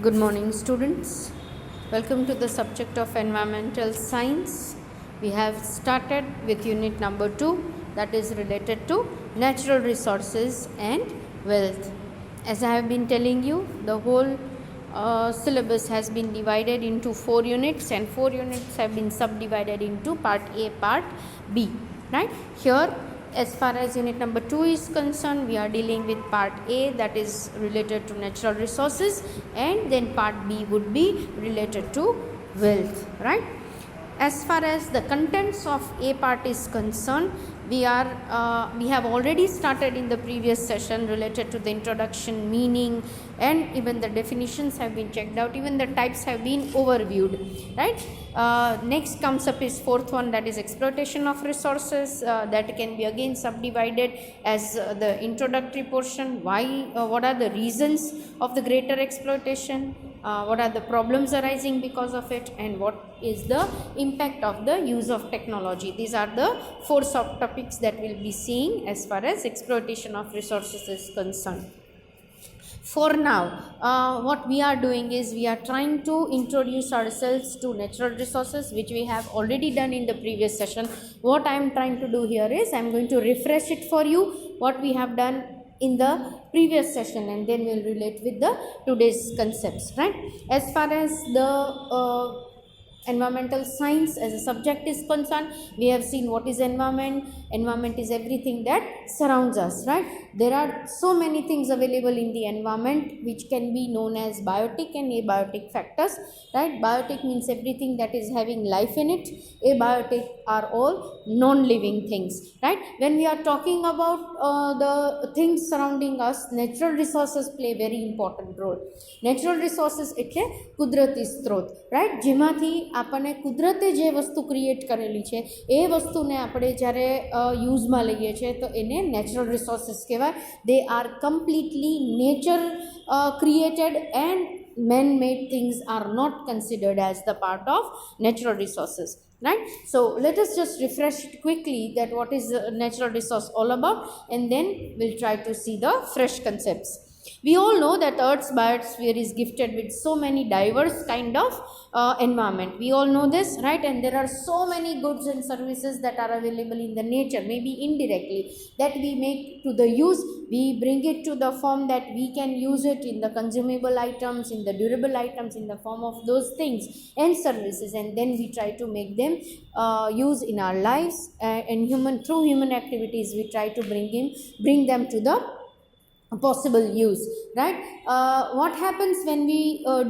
Good morning, students. Welcome to the subject of environmental science. We have started with unit number 2, that is related to natural resources and wealth. As I have been telling you, the whole syllabus has been divided into 4 units, and 4 units have been subdivided into part A, part B. Right? Here, as far as unit number 2 is concerned, we are dealing with part A, that is related to natural resources, and then part B would be related to wealth, right? As far as the contents of A part is concerned, we have already started in the previous session related to the introduction, meaning, and even the definitions have been checked out, even the types have been overviewed, right? Next comes up is fourth one, that is exploitation of resources. That can be again subdivided as the introductory portion. What are the reasons of the greater exploitation? What are the problems arising because of it, and what is the impact of the use of technology? These are the 4 subtopics that we'll be seeing as far as exploitation of resources is concerned. For now, what we are doing is we are trying to introduce ourselves to natural resources, which we have already done in the previous session. What I am trying to do here is I am going to refresh it for you, what we have done in the previous session, and then we'll relate with the today's concepts, right? As far as the environmental science as a subject is concerned, we have seen what is environment. Environment is everything that surrounds us, right? There are so many things available in the environment which can be known as biotic and abiotic factors, right? Biotic means everything that is having life in it. Abiotic are all non-living things, right? When we are talking about the things surrounding us, natural resources play very important role. Natural resources એટલે કુદરતી સ્ત્રોત, right? જેમાંથી આપણને કુદરતે જે વસ્તુ create કરેલી છે એ વસ્તુને આપણે જ્યારે યુઝમાં લઈએ છીએ તો એને નેચરલ રિસોર્સિસ કહેવાય. They are completely nature created and man-made things are not considered as the part of natural resources, right? So let us just refresh it quickly that what is natural resource all about, and then we'll try to see the fresh concepts. We all know that Earth's biosphere is gifted with so many diverse kind of environment. We all know this, right? And there are so many goods and services that are available in the nature, maybe indirectly, that we make to the use. We bring it to the form that we can use it in the consumable items, in the durable items, in the form of those things and services, and then we try to make them use in our lives, and through human activities we try to bring them to the possible use, right? What happens when we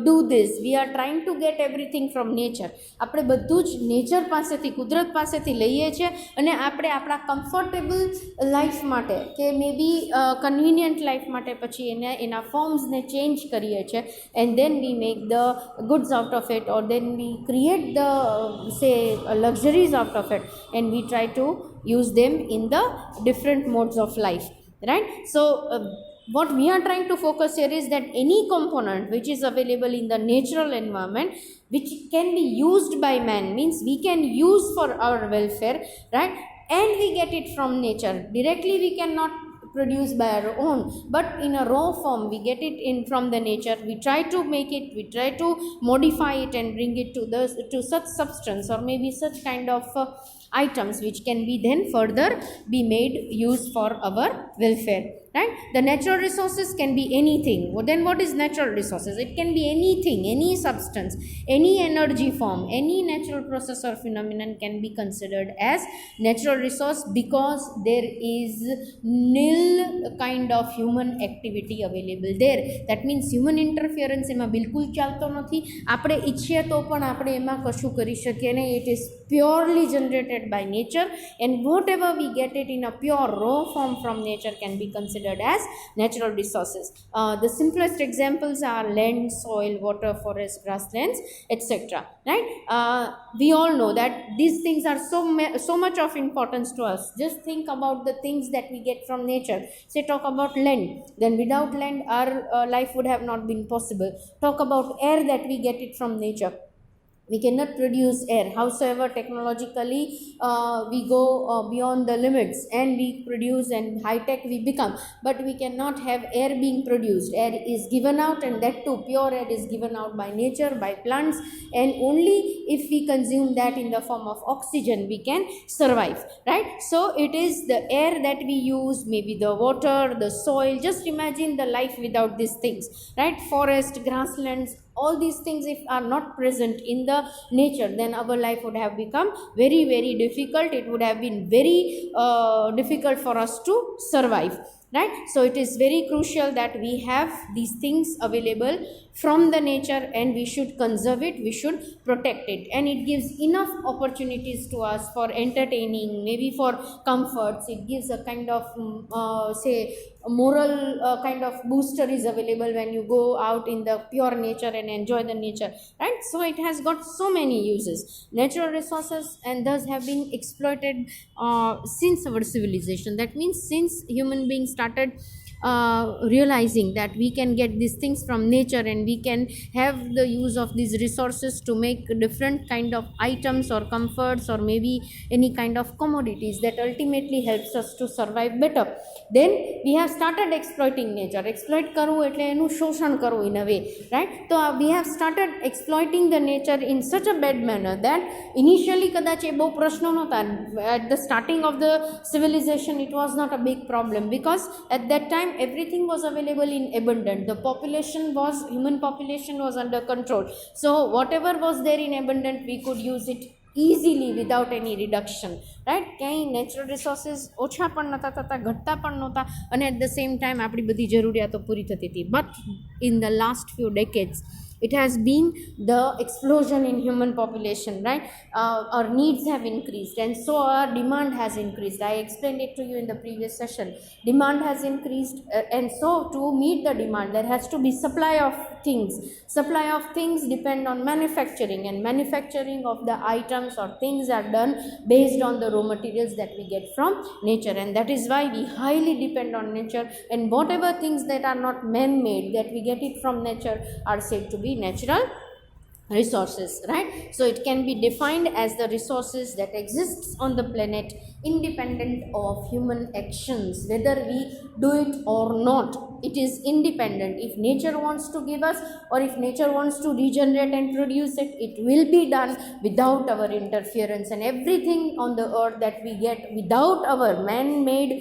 do this? We are trying to get everything from nature. આપણે બધું જ nature પાસેથી, કુદરત પાસેથી લઈએ છીએ, અને આપણે આપણા કમ્ફર્ટેબલ લાઈફ માટે કે મે બી કન્વિનિયન્ટ લાઈફ માટે પછી એના ફોર્મ્સને ચેન્જ કરીએ છીએ, and then we make the goods out of it, or then we create the luxuries out of it, and we try to use them in the different modes of life, right? So what we are trying to focus here is that any component which is available in the natural environment which can be used by man, means we can use for our welfare, right? And we get it from nature. Directly we cannot produce by our own, but in a raw form we get it in from the nature. We try to make it, we try to modify it and bring it to such substance, or maybe such kind of items which can be then further be made use for our welfare, right? The natural resources can be anything. Then what is natural resources? It can be anything, any substance, any energy form, any natural process or phenomenon can be considered as natural resource, because there is nil kind of human activity available there. That means human interference એમાં બિલકુલ ચાલતો નથી. આપણે ઈચ્છીએ તો પણ આપણે એમાં કશું કરી શકીએ નહીં. It is purely generated by nature, and whatever we get it in a pure raw form from nature can be considered as natural resources. The simplest examples are land, soil, water, forest, grasslands, etc., right? We all know that these things are so much of importance to us. Just think about the things that we get from nature. Say, talk about land, then without land our life would have not been possible. Talk about air that we get it from nature. We cannot produce air. Howsoever technologically we go beyond the limits and we produce and high tech we become, but we cannot have air being produced. Air is given out, and that too pure air is given out by nature, by plants, and only if we consume that in the form of oxygen we can survive, right? So it is the air that we use, maybe the water, the soil. Just imagine the life without these things, right? Forest, grasslands, all these things if are not present in the nature, then our life would have become very, very difficult. It would have been very difficult for us to survive, right? So it is very crucial that we have these things available from the nature, and we should conserve it, we should protect it, and it gives enough opportunities to us for entertaining, maybe for comforts. It gives a kind of say a moral kind of booster is available when you go out in the pure nature and enjoy the nature, right? So it has got so many uses. Natural resources and thus have been exploited since our civilization. That means since human beings started realizing that we can get these things from nature, and we can have the use of these resources to make different kind of items or comforts, or maybe any kind of commodities that ultimately helps us to survive better. Then we have started exploiting nature. Exploit કરવું એટલે એનું શોષણ કરવું in a way, right? So we have started exploiting the nature in such a bad manner that initially કદાચ એ બહુ પ્રશ્નો નહોતા. At the starting of the civilization it was not a big problem, because at that time everything was available in abundance. The human population was under control, so whatever was there in abundance we could use it easily without any reduction, right? ક્યાંય natural resources ઓછા પણ નહોતા થતા, ઘટતા પણ નહોતા, અને at the same time આપણી બધી જરૂરિયાતો પૂરી થતી હતી. But in the last few decades it has been the explosion in human population, right? Our needs have increased, and so our demand has increased. I explained it to you in the previous session. Demand has increased, and so to meet the demand there has to be supply of things. Supply of things depend on manufacturing, and manufacturing of the items or things are done based on the raw materials that we get from nature, and that is why we highly depend on nature. And whatever things that are not man-made, that we get it from nature, are said to be natural resources, right? So it can be defined as the resources that exists on the planet independent of human actions, whether we do it or not. It is independent. If nature wants to give us, or if nature wants to regenerate and produce it, it will be done without our interference. And everything on the earth that we get without our man-made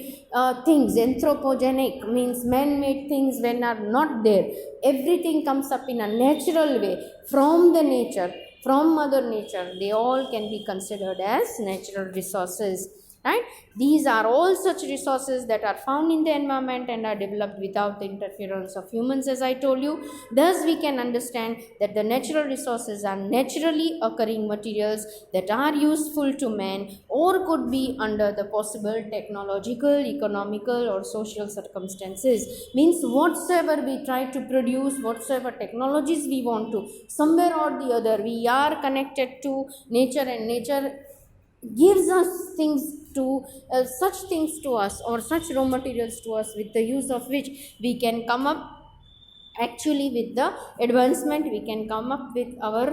things, anthropogenic means man-made things when are not there, everything comes up in a natural way from the nature, from mother nature. They all can be considered as natural resources, right? These are all such resources that are found in the environment and are developed without the interference of humans, as I told you. Thus we can understand that the natural resources are naturally occurring materials that are useful to man, or could be under the possible technological, economical, or social circumstances. Means whatsoever we try to produce, whatsoever technologies we want to, somewhere or the other we are connected to nature, and nature gives us things to such things to us, or such raw materials to us, with the use of which we can come up actually with the advancement, we can come up with our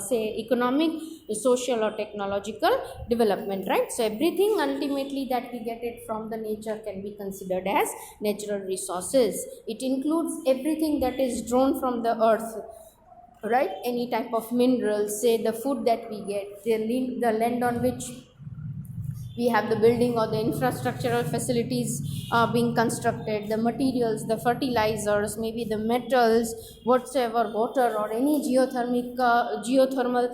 say economic, social, or technological development, right? So everything ultimately that we get it from the nature can be considered as natural resources. It includes everything that is drawn from the earth, right? Any type of minerals, say the food that we get, the land on which we have the building or the infrastructural facilities being constructed, the materials, the fertilizers, maybe the metals, whatsoever, water, or any geothermal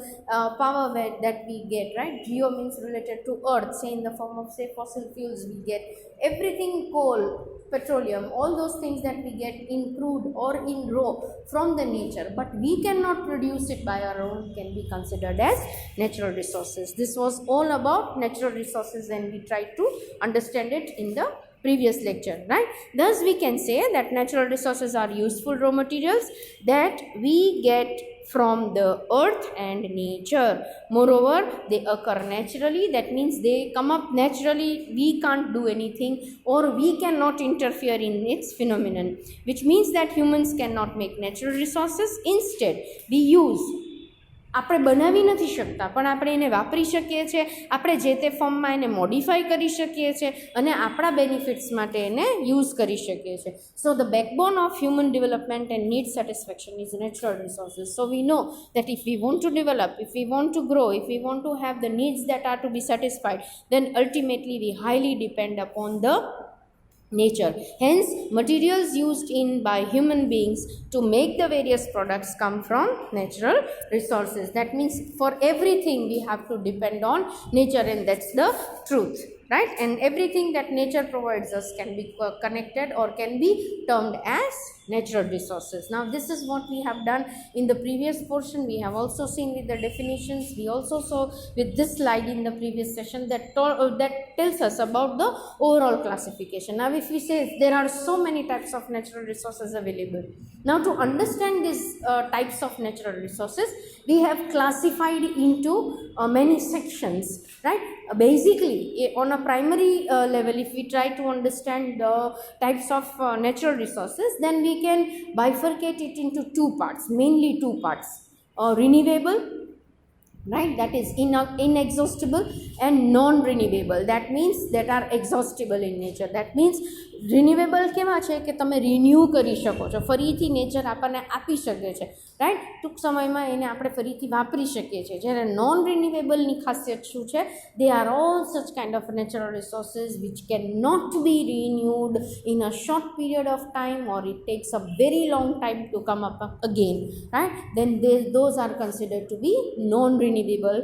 power that we get, right? Geo means related to earth, say in the form of say fossil fuels we get everything, coal, petroleum, all those things that we get in crude or in raw from the nature, but we cannot produce it by our own, can be considered as natural resources. This was all about natural resources, and we tried to understand it in the previous lecture, right? Thus we can say that natural resources are useful raw materials that we get from the earth and nature. Moreover, they occur naturally. That means they come up naturally. We can't do anything, or we cannot interfere in its phenomenon, which means that humans cannot make natural resources. Instead, we use આપણે બનાવી નથી શકતા, પણ આપણે એને વાપરી શકીએ છીએ, આપણે જે તે ફોર્મમાં એને મોડિફાઈ કરી શકીએ છીએ અને આપણા બેનિફિટ્સ માટે એને યુઝ કરી શકીએ છીએ. So the backbone of human development and need satisfaction is natural resources. So we know that if we want to develop, if we want to grow, if we want to have the needs that are to be satisfied, then ultimately we highly depend upon the nature. Hence, materials used in by human beings to make the various products come from natural resources. That means for everything we have to depend on nature, and that's the truth, right? And everything that nature provides us can be connected or can be termed as natural resources. Now this is what we have done in the previous portion. We have also seen with the definitions. We also saw with this slide in the previous session that tells us about the overall classification. Now if we say there are so many types of natural resources available, now to understand these types of natural resources, we have classified into many sections, right? Basically on a primary level, if we try to understand the types of natural resources, then we can bifurcate it into two parts, mainly two parts: renewable, right, that is inexhaustible, and non-renewable, that means that are exhaustible in nature. That means renewable કેવા છે કે તમે renew કરી શકો છો, ફરીથી nature આપણને આપી શકે છે, રાઈટ? ટૂંક સમયમાં એને આપણે ફરીથી વાપરી શકીએ છીએ. જ્યારે નોન રિન્યુએબલની ખાસિયત શું છે? They are all such kind of natural resources which can not be renewed in a short period of time, or it takes a very long time to come up again, right? Then those are considered to be non-renewable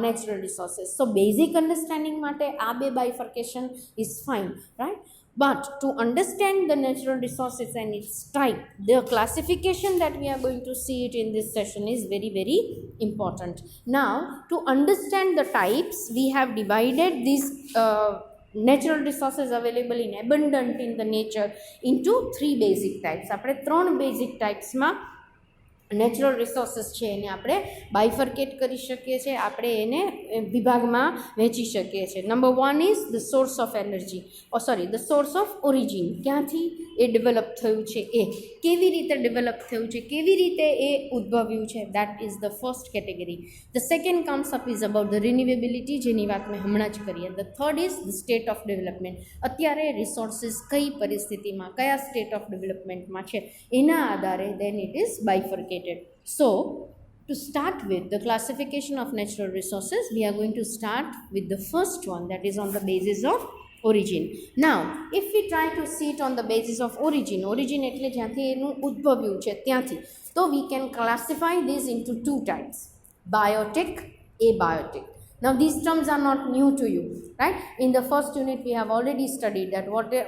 natural resources. So basic understanding માટે આ બે bifurcation is fine, right? But to understand the natural resources and its type, the classification that we are going to see it in this session is very, very important. Now, to understand the types, we have divided these natural resources available in abundant in the nature into three basic types. આપણે ત્રણ basic typesમાં natural resources છે એને આપણે bifurcate કરી શકીએ છીએ, આપણે એને વિભાગમાં વહેંચી શકીએ છીએ. Number one is the source of energy, the source of origin. ક્યાંથી એ ડેવલપ થયું છે, એ કેવી રીતે ડેવલપ થયું છે, કેવી રીતે એ ઉદ્ભવ્યું છે, that is the first category. The second comes up is about the renewability, જેની વાત મેં હમણાં જ કરી. The third is the state of development. અત્યારે રિસોર્સિસ કઈ પરિસ્થિતિમાં, કયા સ્ટેટ ઓફ ડેવલપમેન્ટમાં છે, એના આધારે then it is bifurcated. So, to start with the classification of natural resources, we are going to start with the first one, that is on the basis of origin. Now, if we try to see it on the basis of origin એટલે જ્યાંથી એનું ઉદ્ભવ્યું છે ત્યાંથી, તો we can classify this into two types: biotic, abiotic. Now these terms are not new to you, right? In the first unit we have already studied that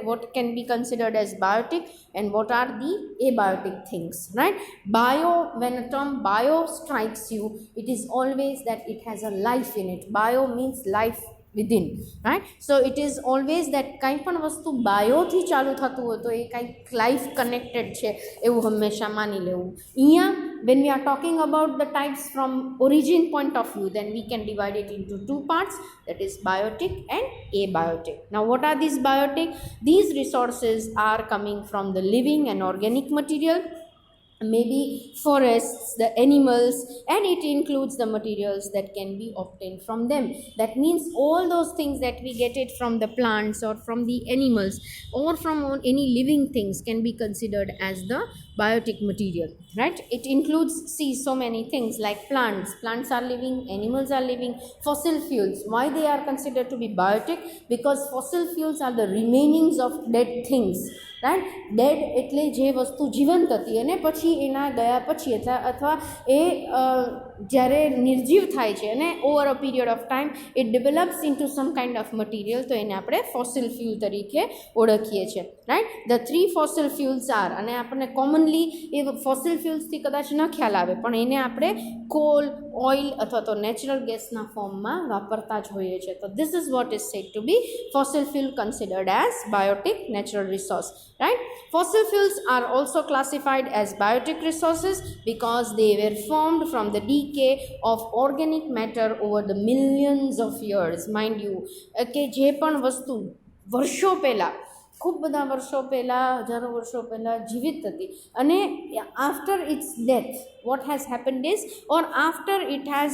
what can be considered as biotic and what are the abiotic things, right? Bio, when a term bio strikes you, it is always that it has a life in it. Bio means life within, right? So it is always that કંઈ પણ વસ્તુ બાયોથી ચાલુ થતું હોય તો એ કંઈક life connected છે એવું હંમેશા માની લેવું. અહીંયા when we are talking about the types from origin point of view, then we can divide it into two parts, that is biotic and abiotic. Now what are these biotic? These resources are coming from the living and organic material, maybe forests, the animals, and it includes the materials that can be obtained from them. That means all those things that we get it from the plants or from the animals or from any living things can be considered as the biotic material, right? It includes, see, so many things like plants are living, animals are living, fossil fuels. Why they are considered to be biotic? Because fossil fuels are the remainings of dead things, right? Dead એટલે જે વસ્તુ જીવંત હતી અને પછી એના ગયા પછી અથવા એ જ્યારે નિર્જીવ થાય છે અને over a period of time it develops into some kind of material, તો એને આપણે ફોસિલ ફ્યુલ તરીકે ઓળખીએ છીએ, right? The three fossil fuels are, અને આપણને કોમનલી એ ફોસિલ ફ્યુલ્સથી કદાચ ન ખ્યાલ આવે પણ એને આપણે કોલ, ઓઇલ અથવા તો નેચરલ ગેસના ફોર્મમાં વાપરતા જ હોઈએ છીએ. તો this is what is said to be fossil fuel considered as biotic natural resource, right? Fossil fuels are also classified as biotic resources because they were formed from the decay of organic matter over the millions of years. Mind you, કે જે પણ વસ્તુ વર્ષો પહેલાં, ખૂબ બધા વર્ષો પહેલાં, હજારો વર્ષો પહેલાં જીવિત હતી અને after its death, what has happened is, or after it has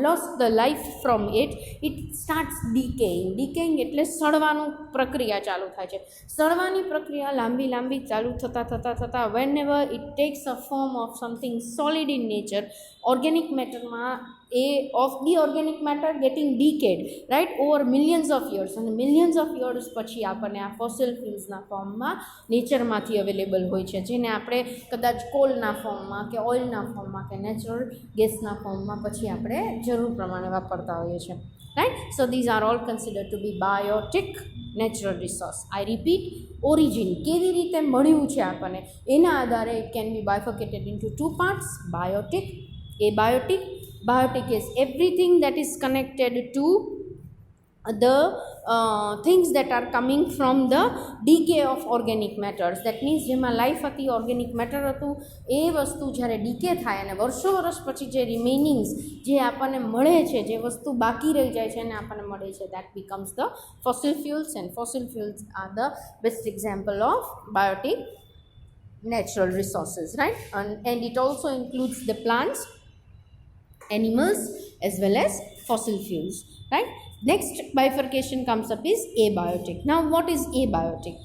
lost the life from it, it starts decaying એટલે સડવાનું પ્રક્રિયા ચાલુ થાય છે. સડવાની પ્રક્રિયા લાંબી ચાલુ થતાં whenever it takes a form of something solid in nature, organic matterમાં of the organic matter getting decayed, right, over millions of years, and millions of years પછી આપણને આ ફોસિલ ફ્યુલ્સના ફોર્મમાં નેચરમાંથી અવેલેબલ હોય છે, જેને આપણે કદાચ કોલના ફોર્મમાં કે ઓઇલના ફોર્મમાં કે નેચરલ ગેસના ફોર્મમાં પછી આપણે જરૂર પ્રમાણે વાપરતા હોઈએ છીએ, right. So these are all considered to be biotic natural resource. I repeat, origin કેવી રીતે મળ્યું છે આપણને એના આધારે it can be bifurcated into two parts: biotic, abiotic. Biotic is everything that is connected to the things that are coming from the decay of organic matters. That means જેમાં life હતી, organic matter હતું, એ વસ્તુ જ્યારે decay થાય અને વર્ષો વર્ષ પછી જે રિમેનિંગ્સ જે આપણને મળે છે, જે વસ્તુ બાકી રહી જાય છે અને આપણને મળે છે, that becomes the fossil fuels, and fossil fuels are the best example of biotic natural resources, right? And it also includes the plants, animals, as well as fossil fuels, right? Next bifurcation comes up is abiotic. Now what is abiotic?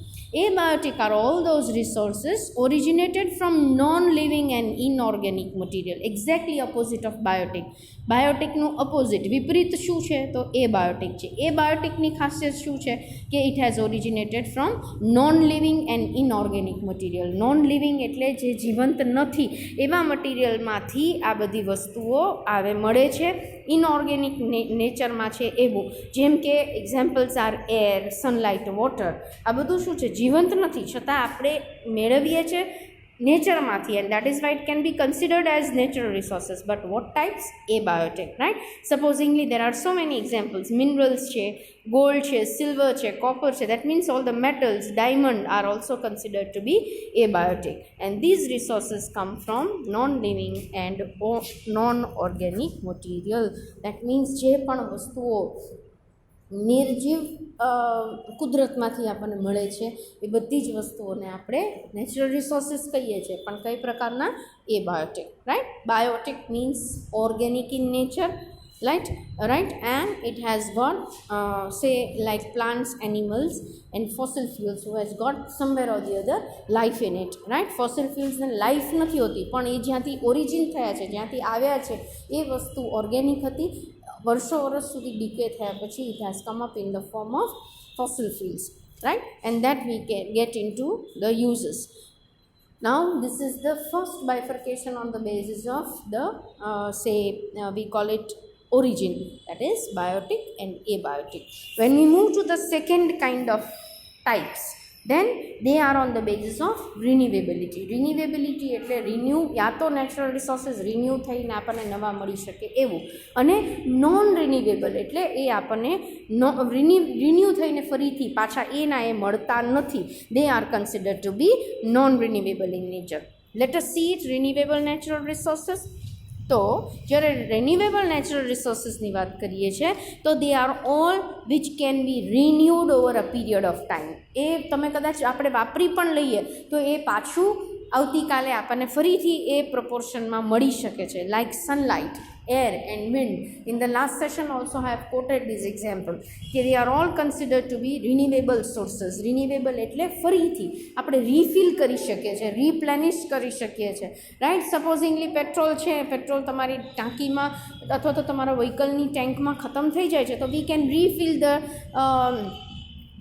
Abiotic are all those resources originated from non-living and inorganic material. Exactly opposite of biotic. Biotic નું opposite, વિપરીત શું છે? તો abiotic છે. abiotic ની ખાસિયત શું છે? કે it has originated from non-living and inorganic material. non-living એટલે જે જીવંત નથી એવા મટીરિયલમાંથી આ બધી વસ્તુઓ મળે છે. ઇનઓર્ગેનિક નેચરમાં છે એવું, જેમ કે examples are air, sunlight, water. આ બધું શું છે? જીવંત નથી, છતાં આપણે મેળવીએ છીએ નેચરમાંથી, and that is why it can be considered as natural resources. But what types? Abiotic, right? Supposingly there are so many examples. Minerals છે, gold છે, silver છે, copper છે. That means all the metals, diamond are also considered to be abiotic, and these resources come from non-living and non-organic material. That means જે પણ વસ્તુઓ નિર્જીવ કુદરતમાંથી આપણને મળે છે એ બધી જ વસ્તુઓને આપણે નેચરલ રિસોર્સિસ કહીએ છીએ, પણ કઈ પ્રકારના? Abiotic, right. Biotic means organic in nature, right, and it has got say like plants, animals, and fossil fuels who has got somewhere or the other life in it, right. fossil fuels ને life નથી હોતી, પણ એ જ્યાંથી origin થયા છે, જ્યાંથી આવ્યા છે, એ વસ્તુ ઓર્ગેનિક હતી, વર્ષો વર્ષ સુધી ડીકે થયા પછી it has come up in the form of fossil fuels, right, and that we can get into the uses. Now this is the first bifurcation on the basis of the we call it origin, that is biotic and abiotic. When we move to the second kind of types, then they are on the basis of renewability. renewability એટલે renew, યા તો natural resources renew થઈને આપણને નવા મળી શકે એવું, અને non રિન્યુવેબલ એટલે એ આપણને રિન્યૂ થઈને ફરીથી પાછા એના એ મળતા નથી. they are considered to be non renewable in nature. Let us see it. renewable natural resources. તો જ્યારે રિન્યુવેબલ નેચરલ રિસોર્સિસની વાત કરીએ છીએ તો they are all which can be renewed over a period of time. એ તમે કદાચ આપણે વાપરી પણ લઈએ તો એ પાછું આવતીકાલે આપણને ફરીથી એ પ્રપોર્શનમાં મળી શકે છે. Like sunlight, air and wind. In the last session also I have quoted this example કે they are all considered to be renewable sources. renewable એટલે ફરીથી આપણે રીફિલ કરી શકીએ છીએ, રીપ્લેનિશ કરી શકીએ છીએ, રાઈટ. સપોઝિંગલી પેટ્રોલ છે, પેટ્રોલ તમારી ટાંકીમાં અથવા તો તમારા વ્હીકલની ટેન્કમાં ખતમ થઈ જાય છે, તો we can refill the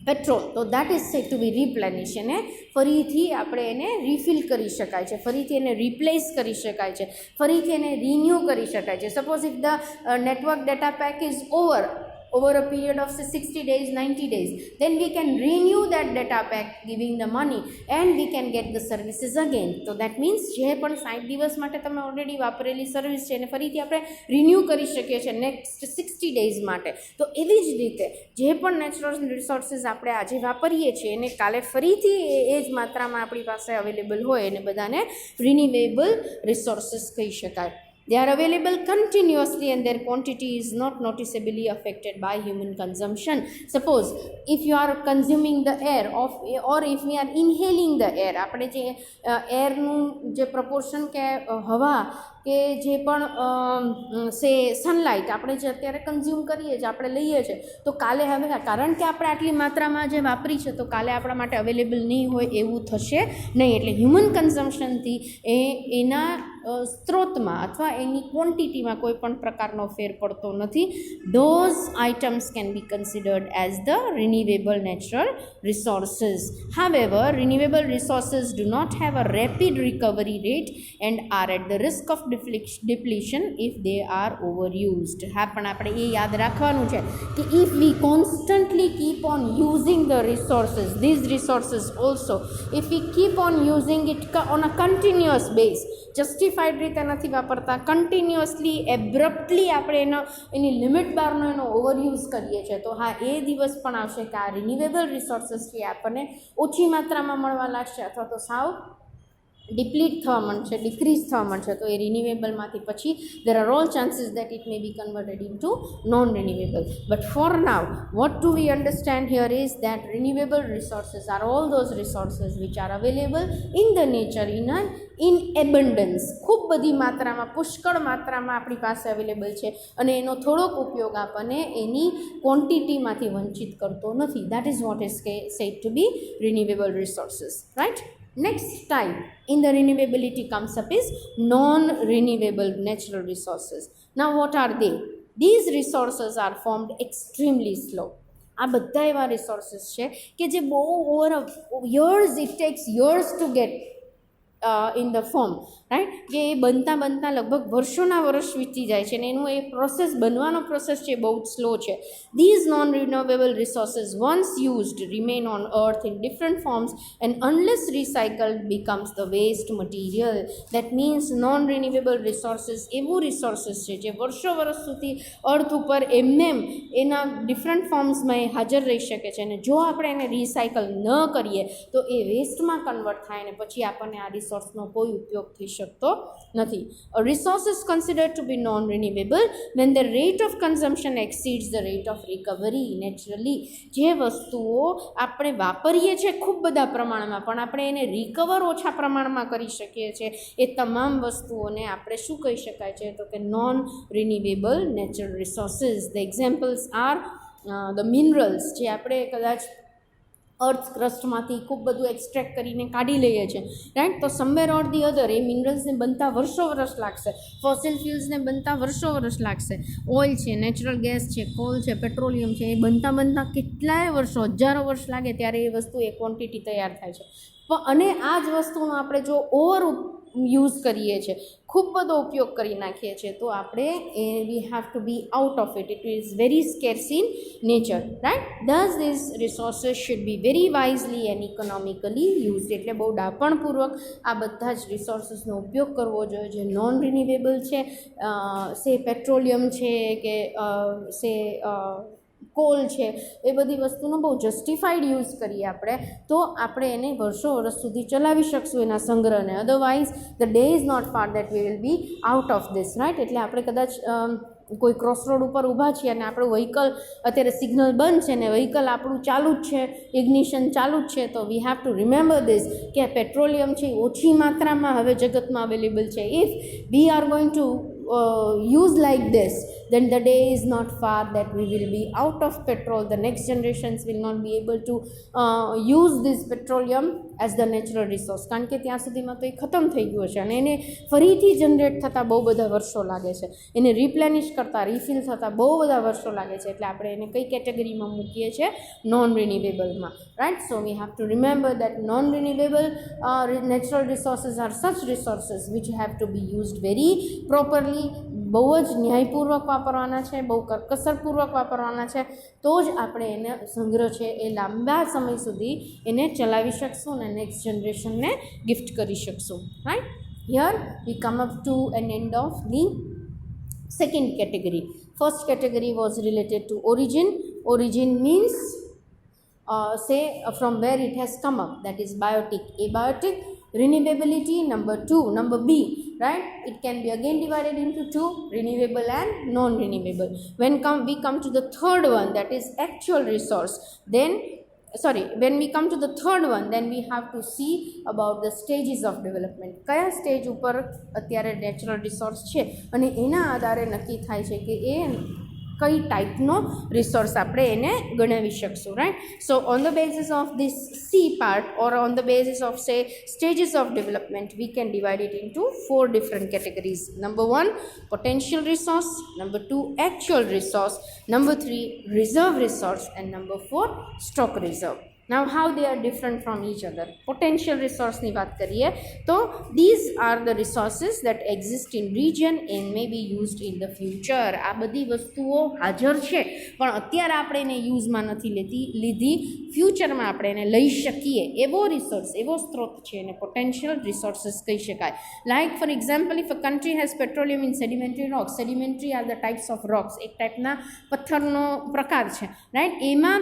petrol. તો દેટ ઇઝ સેડ ટુ બી રિપ્લેનિશ. એને ફરીથી આપણે એને રિફિલ કરી શકાય છે, ફરીથી એને રિપ્લેસ કરી શકાય છે, ફરીથી એને રિન્યૂ કરી શકાય છે. Suppose if the network data pack is over a period of say 60 days, 90 days, then we can renew that data pack giving the money and we can get the services again. So that means જે પણ 60 દિવસ માટે તમે already વાપરેલી service છે એને ફરીથી આપણે renew કરી શકીએ છીએ નેક્સ્ટ 60 ડેઝ માટે. તો એવી જ રીતે જે પણ નેચરલ રિસોર્સિસ આપણે આજે વાપરીએ છીએ એને કાલે ફરીથી એ જ માત્રામાં આપણી પાસે અવેલેબલ હોય એને બધાને રિન્યુવેબલ રિસોર્સિસ કહી શકાય. They are available continuously and their quantity is not noticeably affected by human consumption. Suppose if you are consuming the air of, or if we are inhaling the air, આપણે જે એરનું જે proportion કે હવા કે જે પણ સે સનલાઇટ આપણે જે અત્યારે કન્ઝ્યુમ કરીએ છીએ, આપણે લઈએ છીએ, તો કાલે હવે કારણ કે આપણે આટલી માત્રામાં જે વાપરી છે તો કાલે આપણા માટે અવેલેબલ નહીં હોય એવું થશે નહીં. એટલે હ્યુમન કન્ઝમ્પશનથી એના સ્ત્રોતમાં અથવા એની ક્વોન્ટિટીમાં કોઈ પણ પ્રકારનો ફેર પડતો નથી. Those items can be considered as the renewable natural resources. However, renewable resources do not have a rapid recovery rate and are at the risk of depletion if they are overused. હા, પણ આપણે એ યાદ રાખવાનું છે કે if we constantly keep on using the resources, these resources also, if we keep on using it on a continuous base, justified રીતે નથી વાપરતા, કન્ટિન્યુઅસલી એબ્રપ્ટલી આપણે એની લિમિટ બહારનો એનો ઓવરયુઝ કરીએ છીએ, તો હા એ દિવસ પણ આવશે કે આ રિન્યુએબલ રિસોર્સિસ છે આપણને ઓછી માત્રામાં મળવા લાગશે અથવા તો સાવ ડિપ્લીટ થવા માંડશે, ડિક્રીઝ થવા માંડશે. તો એ રિન્યુએબલમાંથી પછી there are all chances that it may be converted into non-renewable. But for now, what do we understand here is that renewable resources are all those resources which are available in the nature in abundance. ખૂબ બધી માત્રામાં, પુષ્કળ માત્રામાં આપણી પાસે available છે અને એનો થોડોક ઉપયોગ આપણને એની ક્વોન્ટિટીમાંથી વંચિત કરતો નથી. That is what is said to be renewable resources, right? Next type in the renewability comes up is non-renewable natural resources. Now what are they? These resources are formed extremely slow. આ બધા એવા resources છે કે જે બહુ over years, it tax years two get in the form, right, કે એ બનતા લગભગ વર્ષોના વર્ષ વીતી જાય છે અને એનું એ પ્રોસેસ, બનવાનો પ્રોસેસ છે બહુ જ સ્લો છે. These non-renewable resources once used remain on earth in different forms and unless recycled becomes the waste material. That means non-renewable resources એવું રિસોર્સિસ છે જે વર્ષો વર્ષ સુધી અર્થ ઉપર એમને એના ડિફરન્ટ ફોર્મ્સમાં એ હાજર રહી શકે છે અને જો આપણે એને રિસાયકલ ન કરીએ તો એ વેસ્ટમાં કન્વર્ટ થાય અને પછી આપણને આ રિસોર્સનો કોઈ ઉપયોગ થઈ શકતો નથી. A resource is considered to be non-renewable when the rate of consumption exceeds the rate of recovery. Naturally, જે વસ્તુઓ આપણે વાપરીએ છીએ ખૂબ બધા પ્રમાણમાં પણ આપણે એને રિકવર ઓછા પ્રમાણમાં કરી શકીએ છીએ, એ તમામ વસ્તુઓને આપણે શું કહી શકાય છે તો કે non renewable natural resources. The examples are the minerals, જે આપણે કદાચ અર્થ ક્રસ્ટમાંથી ખૂબ બધું એક્સટ્રેક્ટ કરીને કાઢી લઈએ છીએ, રાઈટ, તો સમવેર ઓર ધી અધર એ મિનરલ્સને બનતા વર્ષો વર્ષ લાગશે, ફોસિલ ફ્યુલ્સને બનતા વર્ષો વર્ષ લાગશે, ઓઇલ છે, નેચરલ ગેસ છે, કોલ છે, પેટ્રોલિયમ છે, એ બનતા કેટલાય વર્ષો, હજારો વર્ષ લાગે ત્યારે એ વસ્તુ એ ક્વોન્ટિટી તૈયાર થાય છે. અને આ જ વસ્તુનો આપણે જો ઓવર યુઝ કરીએ છીએ, ખૂબ બધો ઉપયોગ કરી નાખીએ છીએ, તો આપણે we have to be out of it. It is very scarce in nature, right. Thus these resources should be very wisely and economically used. એટલે બહુ ડાપણપૂર્વક આ બધા જ રિસોર્સિસનો ઉપયોગ કરવો જોઈએ જે નોન રિન્યુએબલ છે, સે પેટ્રોલિયમ છે કે સે કોલ છે, એ બધી વસ્તુનો બહુ જસ્ટિફાઈડ યુઝ કરીએ આપણે તો આપણે એને વર્ષો વર્ષ સુધી ચલાવી શકશું એના સંગ્રહને. Otherwise the day is not far that we will be out of this, right. એટલે આપણે કદાચ કોઈ ક્રોસ રોડ ઉપર ઊભા છીએ અને આપણું વ્હીકલ અત્યારે સિગ્નલ બંધ છે ને વ્હીકલ આપણું ચાલુ જ છે, ઇગ્નિશન ચાલુ જ છે, તો વી હેવ ટુ રિમેમ્બર ધીસ કે પેટ્રોલિયમ છે ઓછી માત્રામાં હવે જગતમાં અવેલેબલ છે. If we are going to use like this, then the day is not far that we will be out of petrol. The next generations will not be able to use this petroleum as the natural resource, કારણ કે ત્યાં સુધીમાં તો એ ખતમ થઈ ગયું છે અને એને ફરીથી જનરેટ થતાં બહુ બધા વર્ષો લાગે છે, એને રિપ્લેનિશ કરતાં, રિફિલ થતાં બહુ બધા વર્ષો લાગે છે. એટલે આપણે એને કઈ કેટેગરીમાં મૂકીએ છીએ? નોન રિન્યુએબલમાં, right. So we have to remember that non renewable natural resources are such resources which have to be used very properly, બહુ જ ન્યાયપૂર્વક વાપરવાના છે, બહુ કરકસરપૂર્વક વાપરવાના છે, તો જ આપણે એને સંગ્રહ છે એ લાંબા સમય સુધી એને ચલાવી શકશું અને નેક્સ્ટ જનરેશનને ગિફ્ટ કરી શકશું, right. Here we come up to an end of the second category. First category was related to origin. Origin means say from where it has come up, that is biotic, abiotic. renewability, number 2, number B, right? It can be again divided into two, renewable and non-renewable. When we come to the third one, that is actual resource, then when we come to the third one, then we have to see about the stages of development. કયા stage ઉપર અત્યારે natural resource છે અને એના આધારે નક્કી થાય છે કે એ કઈ ટાઈપનો રિસોર્સ આપણે એને ગણાવી શકશું, right? So on the basis of this C part or on the basis of સે stages of development, we can divide it into 4 different categories. Number 1, potential resource, number 2, actual resource, number 3, reserve resource, and number 4, stock reserve. Now how they are different from each other? Potential resource ની વાત કરીએ તો these are the resources that exist in region and may be used in the future. આ બધી વસ્તુઓ હાજર છે પણ અત્યારે આપણે એને યુઝમાં નથી લીધી, ફ્યુચરમાં આપણે એને લઈ શકીએ એવો રિસોર્સ, એવો સ્ત્રોત છે એને પોટેન્શિયલ રિસોર્સિસ કહી શકાય. Like for example, if a country has petroleum in sedimentary rocks, sedimentary are the types of rocks, એક ટાઈપના પથ્થરનો પ્રકાર છે, રાઈટ? એમાં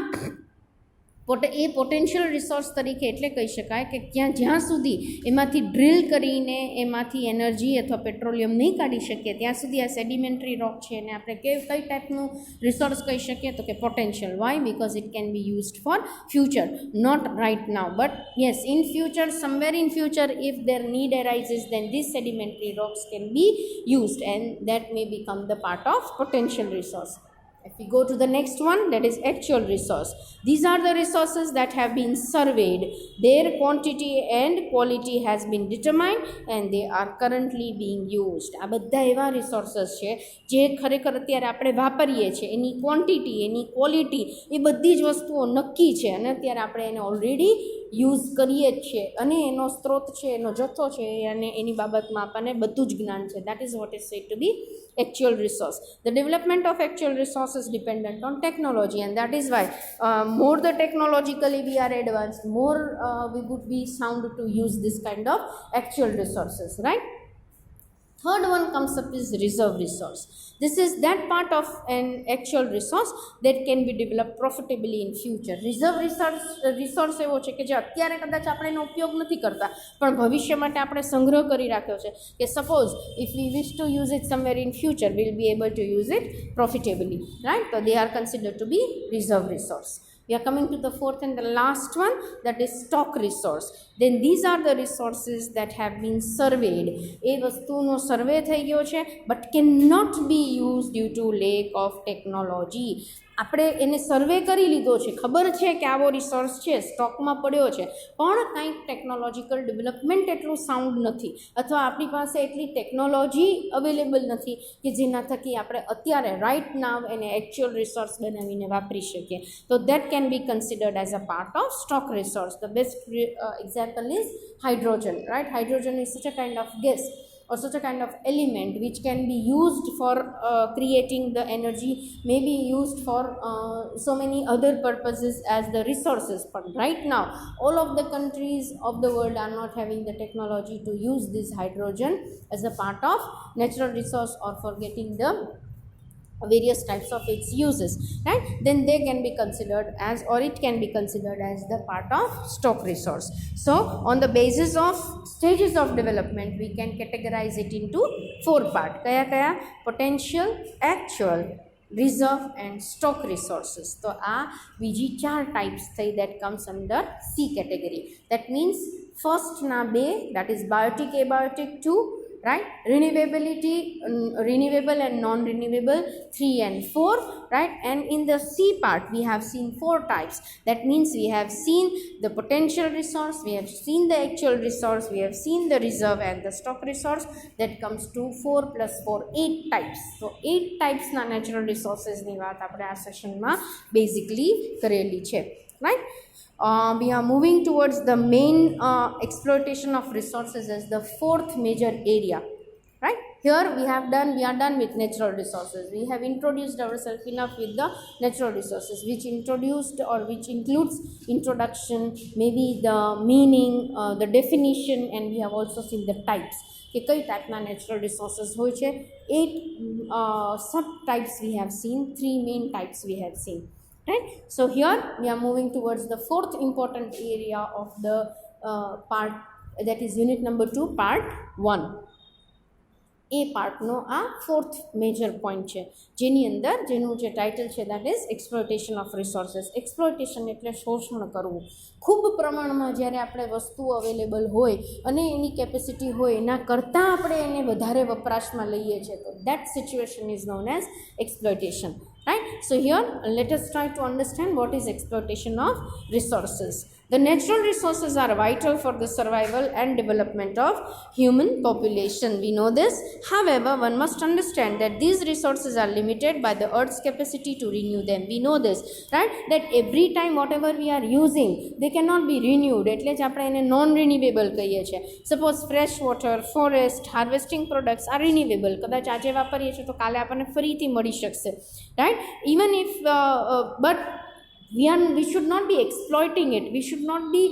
એ પોટેન્શિયલ રિસોર્સ તરીકે એટલે કહી શકાય કે જ્યાં સુધી એમાંથી ડ્રિલ કરીને એમાંથી એનર્જી અથવા પેટ્રોલિયમ નહીં કાઢી શકીએ ત્યાં સુધી આ સેડિમેન્ટરી રોક છે એને આપણે કઈ ટાઈપનું રિસોર્સ કહી શકીએ તો કે potential. Why? Because it can be used for future, not right now, but yes, in future, somewhere in future, if their need arises, then these sedimentary rocks can be used and that may become the part of potential resource. If we go to the next one, that is actual resource. These are the resources that have been surveyed. Their quantity and quality has been determined and they are currently being used. આ બધા એવા resources છે જે ખરેખર અત્યારે આપણે વાપરીએ છીએ, એની ક્વોન્ટિટી, એની ક્વોલિટી, એ બધી જ વસ્તુઓ નક્કી છે અને અત્યારે આપણે એને ઓલરેડી યુઝ કરીએ જ છીએ અને એનો સ્ત્રોત છે, એનો જથ્થો છે અને એની બાબતમાં આપણને બધું જ જ્ઞાન છે. That is what is said to be actual resource. The development of actual resource is dependent on technology and that is why more the technologically we are advanced, more we would be sound to use this kind of actual resources, right? Third one comes up is reserve resource. This is that part of an actual resource that can be developed profitably in future. Reserve resource એવો છે કે જે અત્યારે કદાચ આપણે એનો ઉપયોગ નથી કરતા પણ ભવિષ્ય માટે આપણે સંગ્રહ કરી રાખ્યો છે કે suppose if we wish to use it somewhere in future, we will be able to use it profitably, right? So they are considered to be reserve resource. We are coming to the fourth and the last one, that is stock resource. Then these are the resources that have been surveyed. એ વસ્તુનો સર્વે થઈ ગયો છે but cannot be used due to lack of technology. આપણે એને સર્વે કરી લીધો છે, ખબર છે કે આવો રિસોર્સ છે, સ્ટોકમાં પડ્યો છે, પણ કંઈક ટેકનોલોજીકલ ડેવલપમેન્ટ એટલું સાઉન્ડ નથી અથવા આપણી પાસે એટલી ટેકનોલોજી અવેલેબલ નથી કે જેના થકી આપણે અત્યારે રાઇટ નાવ એને એકચ્યુઅલ રિસોર્સ બનાવીને વાપરી શકીએ. તો that can be considered as a part of stock resource. The best example is hydrogen, right? Hydrogen is such a kind of gas or such a kind of element which can be used for creating the energy, may be used for so many other purposes as the resources. But right now all of the countries of the world are not having the technology to use this hydrogen as a part of natural resource or for getting the various types of its uses, right? Then they can be considered as, or it can be considered as the part of stock resource. So on the basis of stages of development, we can categorize it into 4 parts. kaya potential, actual, reserve and stock resources. So બીજી 4 types થઈ that comes under C category. That means first na 2, that is biotic, abiotic 2, right? Renewability, renewable and non-renewable 3 and 4, right? And in the C part we have seen 4 types. That means we have seen the potential resource, we have seen the actual resource, we have seen the reserve and the stock resource. That comes to 4 plus 4, 8 types. So 8 types na natural resources ni વાત આપણે આ સેશનમાં basically કરેલી છે, right? We are moving towards the main exploitation of resources as the 4th major area, right? Here we are done with natural resources. We have introduced ourselves enough with the natural resources, which includes introduction, maybe the meaning, the definition, and we have also seen the types. કે કઈ ટાઈપના natural resources હોય છે. 8 sub types we have seen, 3 main types we have seen. Right? So here we are moving towards the 4th important area of the part that is unit number 2 part 1. એ પાર્ટનો આ fourth major point છે, જેની અંદર જેનું જે title છે that is exploitation of resources. Exploitation એટલે શોષણ કરવું. ખૂબ પ્રમાણમાં જ્યારે આપણે વસ્તુઓ અવેલેબલ હોય અને એની કેપેસિટી હોય એના કરતાં આપણે એને વધારે વપરાશમાં લઈએ છીએ, તો that situation is known as exploitation. Right? So here let us try to understand what is exploitation of resources. The natural resources are vital for the survival and development of human population. We know this. However, one must understand that these resources are limited by the earth's capacity to renew them. We know this, right? That every time whatever we are using, they cannot be renewed. એટલે જ આપણે એને non renewable કહીએ છીએ. Suppose fresh water, forest, harvesting products are renewable. કદાચ આજે વાપરીએ છીએ તો કાલે આપણને ફરીથી મળી શકશે, right? Even if but we should not be exploiting it, we should not be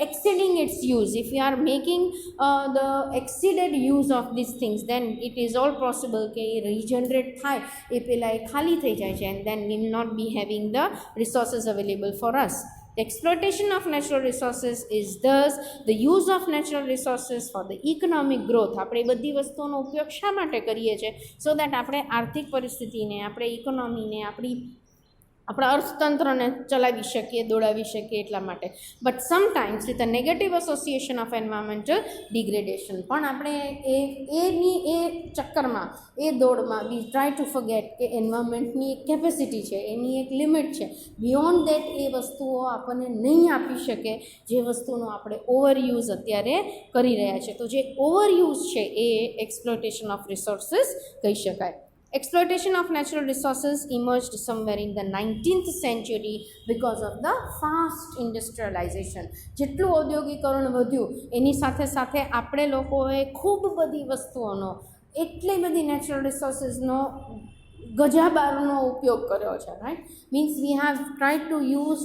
exceeding its use. If we are making the exceeded use of these things, then it is all possible કે regenerate થાય, એ પહેલાં એ ખાલી થઈ જાય છે, and then we will not be having the resources available for us. The exploitation of natural resources is thus the use of natural resources for the economic growth. આપણે બધી વસ્તુઓનો ઉપયોગ શા માટે કરીએ છીએ? સો દેટ આપણે આર્થિક પરિસ્થિતિને, આપણે ઇકોનોમીને, આપણા અર્થતંત્રને ચલાવી શકીએ, દોડાવી શકીએ એટલા માટે. But sometimes with a negative association of environmental degradation. પણ આપણે એ ચક્કરમાં, એ દોડમાં વી ટ્રાય ટુ ફોરગેટ કે એન્વાયરમેન્ટની એક કેપેસિટી છે, એની એક લિમિટ છે. બિયોન્ડ દેટ એ વસ્તુઓ આપણને નહીં આપી શકે જે વસ્તુનો આપણે ઓવરયુઝ અત્યારે કરી રહ્યા છે. તો જે ઓવરયુઝ છે એ એક્સપ્લોઇટેશન ઓફ રિસોર્સિસ કહી શકાય. Exploitation of natural resources emerged somewhere in the 19th century because of the fast industrialization. જેટલું ઔદ્યોગિકરણ વધ્યું એની સાથે સાથે આપણે લોકોએ ખૂબ બધી વસ્તુઓનો, એટલી બધી નેચરલ રિસોર્સિસનો ગજાબારનો ઉપયોગ કર્યો છે, right? Means we have tried to use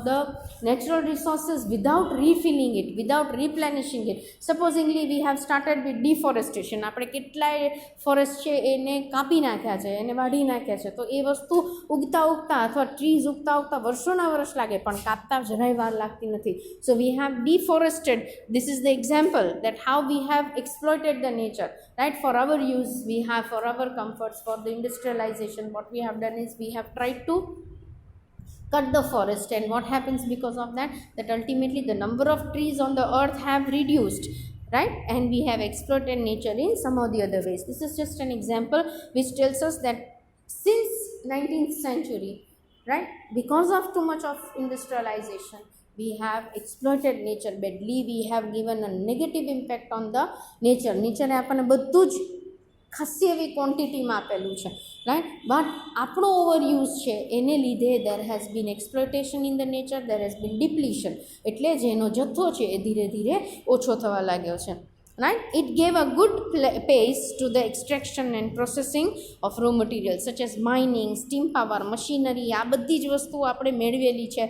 the natural resources without refilling it, without replenishing it. Supposingly we have started with deforestation. આપણે કેટલાય ફોરેસ્ટ છે એને કાપી નાખ્યા છે, એને વાઢી નાખ્યા છે, તો એ વસ્તુ ઉગતા અથવા ટ્રીઝ ઉગતા વર્ષોના વર્ષ લાગે, પણ કાપતા જરાય વાર લાગતી નથી. So we have deforested. This is the example that how we have exploited the nature, right? For our use, we have, for our comforts, for the industrialization, what we have done is we have tried to cut the forest, and what happens because of that? That ultimately the number of trees on the earth have reduced, right? And we have exploited nature in some of the other ways. This is just an example which tells us that since 19th century, right, because of too much of industrialization, we have exploited nature badly. We have given a negative impact on the nature. નેચરે આપણને બધું જ ખાસી એવી ક્વોન્ટિટીમાં આપેલું છે, right? But આપણો overuse છે એને લીધે there has been exploitation in the nature, there has been depletion. એટલે જેનો જથ્થો છે એ ધીરે ધીરે ઓછો થવા લાગ્યો છે, right? It gave a good pace to the extraction and processing of raw materials such as mining, steam power, machinery. આ બધી જ વસ્તુઓ આપણે મેળવેલી છે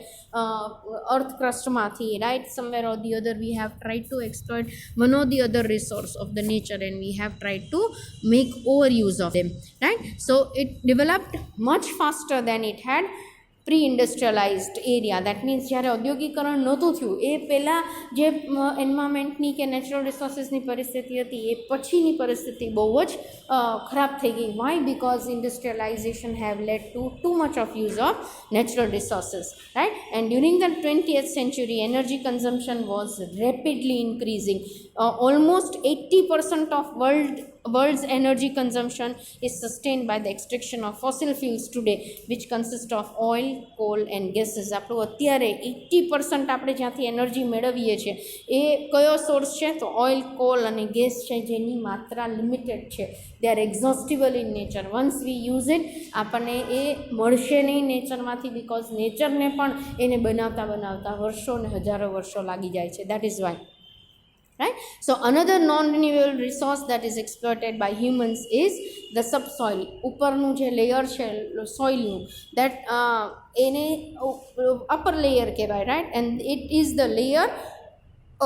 અર્થ ક્રસ્ટમાંથી, right? Somewhere or the other we have tried to exploit one or the other resource of the nature, and we have tried to make overuse of them, right? So it developed much faster than it had pre industrialised area. That means જ્યારે ઔદ્યોગિકરણ નહોતું થયું એ પહેલાં જે એન્વાયરમેન્ટની કે natural રિસોર્સિસની પરિસ્થિતિ હતી એ પછીની પરિસ્થિતિ બહુ જ ખરાબ થઈ ગઈ. Why? Because industrialisation have led to much of use of natural resources, right? And during the 20th century energy consumption was rapidly increasing. Almost 80% of world's energy consumption is sustained by the extraction of fossil fuels today, which consist of oil, coal and gases. આપણું અત્યારે 80% આપણે જ્યાંથી energy મેળવીએ છીએ એ કયો source છે? તો oil, call અને ગેસ છે, જેની માત્રા લિમિટેડ છે. They are exhaustible in nature. Once we use it, આપણને એ મળશે નહીં નેચરમાંથી, બિકોઝ નેચરને પણ એને બનાવતા વર્ષો અને હજારો વર્ષો લાગી જાય છે. That is why, right? So another non-renewable resource that is exploited by humans is the subsoil. ઉપરનું જે લેયર છે સોઇલનું, that એને upper layer કહેવાય, right? And it is the layer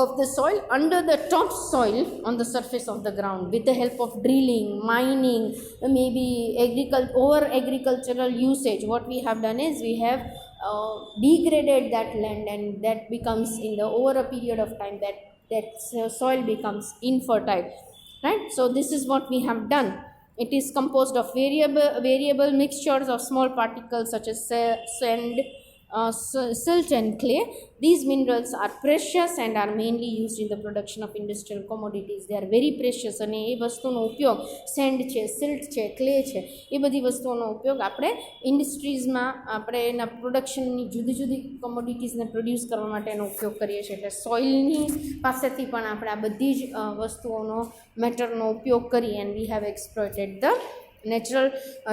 of the soil under the top soil on the surface of the ground. With the help of drilling, mining, maybe agricultural usage, what we have done is we have degraded that land, and that becomes, in the over a period of time, that that soil becomes infertile, right? So this is what we have done. It is composed of variable mixtures of small particles such as sand, silt and clay. These minerals are precious and are mainly used in the production of industrial commodities. They are very precious અને એ વસ્તુનો ઉપયોગ send છે, silt છે, clay છે, એ બધી વસ્તુઓનો ઉપયોગ આપણે ઇન્ડસ્ટ્રીઝમાં આપણે એના પ્રોડક્શનની જુદી જુદી કોમોડિટીઝને પ્રોડ્યુસ કરવા માટે એનો ઉપયોગ કરીએ છીએ. એટલે સોઇલની પાસેથી પણ આપણે આ બધી જ વસ્તુઓનો મેટરનો ઉપયોગ કરી and we have exploited the natural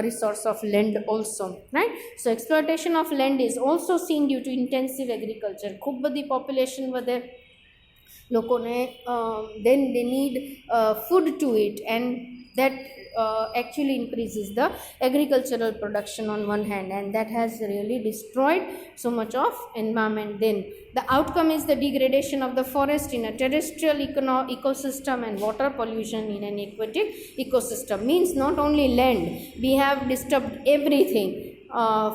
resource of land also, right? So exploitation of land is also seen due to intensive agriculture. ખૂબ બધી population વધે, લોકોને then they need food to eat, and that actually increases the agricultural production on one hand, and that has really destroyed so much of environment. Then the outcome is the degradation of the forest in a terrestrial ecosystem and water pollution in an aquatic ecosystem. Means not only land, we have disturbed everything.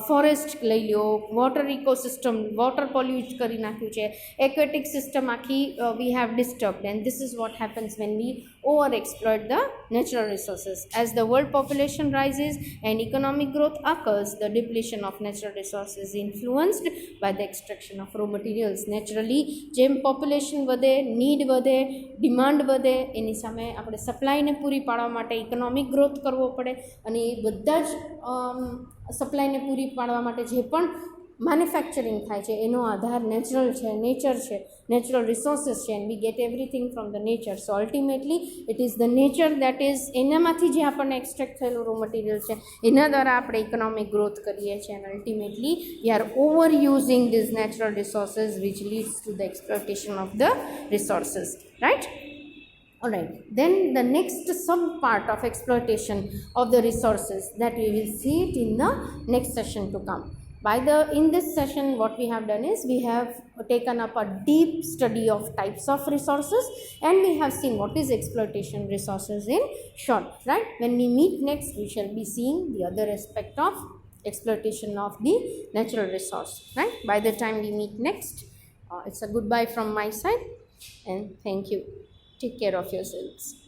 Forest લઈ લો, water ecosystem, water pollute કરી નાખ્યું છે, aquatic system આખી we have disturbed, and this is what happens when we over exploit the natural resources. As the world population rises and economic growth occurs, the depletion of natural resources is influenced by the extraction of raw materials. Naturally જેમ population વધે, need વધે, demand વધે, એની સામે આપણે સપ્લાયને પૂરી પાડવા માટે economic growth કરવો પડે, અને એ બધા જ સપ્લાયને પૂરી પાડવા માટે જે પણ મેન્યુફેક્ચરિંગ થાય છે એનો આધાર નેચરલ છે, નેચર છે, નેચરલ રિસોર્સિસ છે, and we get everything from the nature. So ultimately it is the nature that is, એનામાંથી જે આપણને એક્સટ્રેક્ટ થયેલું રો મટીરિયલ છે એના દ્વારા આપણે ઇકોનોમિક ગ્રોથ કરીએ છીએ, and ultimately we are over using these natural resources which leads to the exploitation of the resources, right? Alright, then the next sub part of exploitation of the resources, that we will see it in the next session to come. In this session what we have done is we have taken up a deep study of types of resources, and we have seen what is exploitation resources in short, right? When we meet next, we shall be seeing the other aspect of exploitation of the natural resource, right? By the time we meet next, it's a goodbye from my side, and thank you. Take care of yourselves.